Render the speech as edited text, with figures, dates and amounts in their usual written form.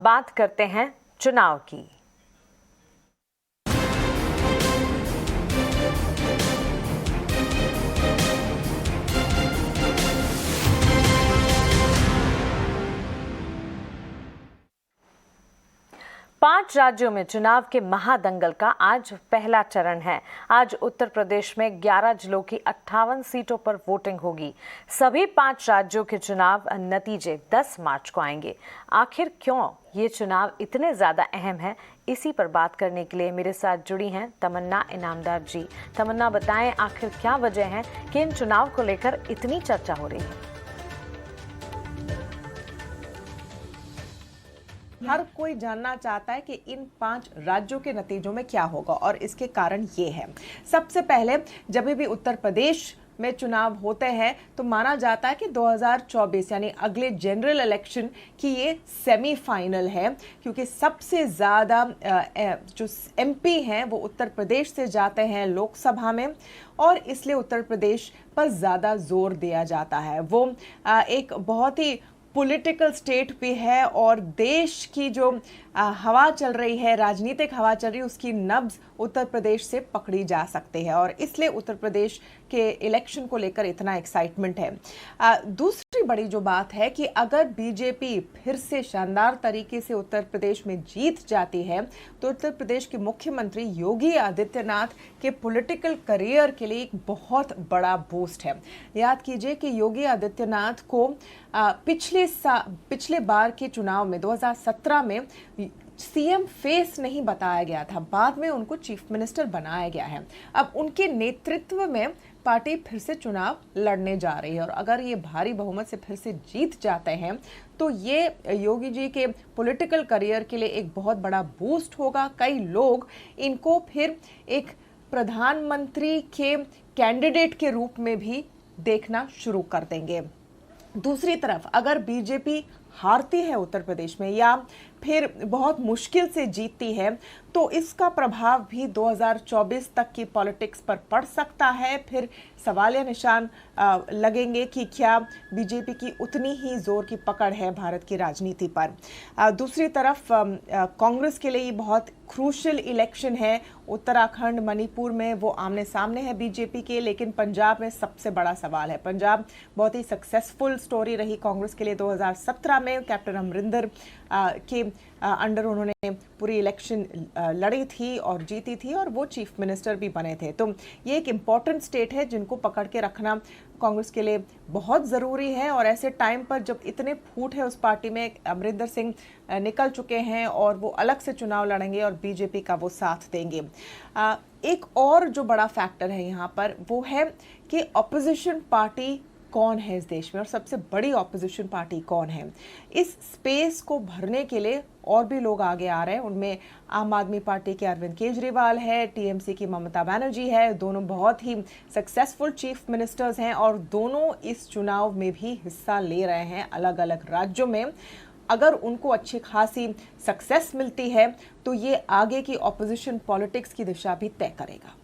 बात करते हैं चुनाव की। पांच राज्यों में चुनाव के महादंगल का आज पहला चरण है। आज उत्तर प्रदेश में 11 जिलों की 58 सीटों पर वोटिंग होगी। सभी पांच राज्यों के चुनाव नतीजे 10 मार्च को आएंगे। आखिर क्यों ये चुनाव इतने ज्यादा अहम है, इसी पर बात करने के लिए मेरे साथ जुड़ी हैं तमन्ना इनामदार जी। तमन्ना, बताएं आखिर क्या वजह है कि इन चुनाव को लेकर इतनी चर्चा हो रही है? हर कोई जानना चाहता है कि इन 5 राज्यों के नतीजों में क्या होगा और इसके कारण ये है। सबसे पहले जब भी उत्तर प्रदेश में चुनाव होते हैं तो माना जाता है कि 2024 यानी अगले जनरल इलेक्शन की ये सेमीफाइनल है, क्योंकि सबसे ज़्यादा जो एमपी हैं वो उत्तर प्रदेश से जाते हैं लोकसभा में, और इसलिए उत्तर प्रदेश पर ज़्यादा जोर दिया जाता है। वो एक बहुत ही पॉलिटिकल स्टेट भी है और देश की जो हवा चल रही है, राजनीतिक हवा चल रही है, उसकी नब्ज उत्तर प्रदेश से पकड़ी जा सकती है और इसलिए उत्तर प्रदेश के इलेक्शन को लेकर इतना एक्साइटमेंट है। दूसरी बड़ी जो बात है कि अगर बीजेपी फिर से शानदार तरीके से उत्तर प्रदेश में जीत जाती है तो उत्तर प्रदेश के मुख्यमंत्री योगी आदित्यनाथ के पॉलिटिकल करियर के लिए एक बहुत बड़ा बूस्ट है। याद कीजिए कि योगी आदित्यनाथ को पिछले बार के चुनाव में 2017 में सीएम फेस नहीं बताया गया था, बाद में उनको चीफ मिनिस्टर बनाया गया है। अब उनके नेतृत्व में पार्टी फिर से चुनाव लड़ने जा रही है और अगर ये भारी बहुमत से फिर से जीत जाते हैं तो ये योगी जी के पॉलिटिकल करियर के लिए एक बहुत बड़ा बूस्ट होगा। कई लोग इनको फिर एक प्रधानमंत्री के कैंडिडेट के रूप में भी देखना शुरू कर देंगे। दूसरी तरफ अगर बीजेपी हारती है उत्तर प्रदेश में या फिर बहुत मुश्किल से जीतती है तो इसका प्रभाव भी 2024 तक की पॉलिटिक्स पर पड़ सकता है। फिर सवालिया निशान लगेंगे कि क्या बीजेपी की उतनी ही जोर की पकड़ है भारत की राजनीति पर। दूसरी तरफ कांग्रेस के लिए ये बहुत क्रूशियल इलेक्शन है। उत्तराखंड, मणिपुर में वो आमने सामने है बीजेपी के, लेकिन पंजाब में सबसे बड़ा सवाल है। पंजाब बहुत ही सक्सेसफुल स्टोरी रही कांग्रेस के लिए। 2017 में कैप्टन अमरिंदर के अंडर उन्होंने पूरी इलेक्शन लड़ी थी और जीती थी और वो चीफ मिनिस्टर भी बने थे। तो ये एक इम्पॉर्टेंट स्टेट है जिनको पकड़ के रखना कांग्रेस के लिए बहुत ज़रूरी है। और ऐसे टाइम पर जब इतने फूट है उस पार्टी में, अमरिंदर सिंह निकल चुके हैं और वो अलग से चुनाव लड़ेंगे और बीजेपी का वो साथ देंगे। एक और जो बड़ा फैक्टर है यहाँ पर वो है कि ऑपोजिशन पार्टी कौन है इस देश में और सबसे बड़ी ऑपोजिशन पार्टी कौन है। इस स्पेस को भरने के लिए और भी लोग आगे आ रहे हैं। उनमें आम आदमी पार्टी के अरविंद केजरीवाल है, टीएमसी की ममता बनर्जी है। दोनों बहुत ही सक्सेसफुल चीफ मिनिस्टर्स हैं और दोनों इस चुनाव में भी हिस्सा ले रहे हैं अलग अलग राज्यों में। अगर उनको अच्छी खासी सक्सेस मिलती है तो ये आगे की ऑपोजिशन पॉलिटिक्स की दिशा भी तय करेगा।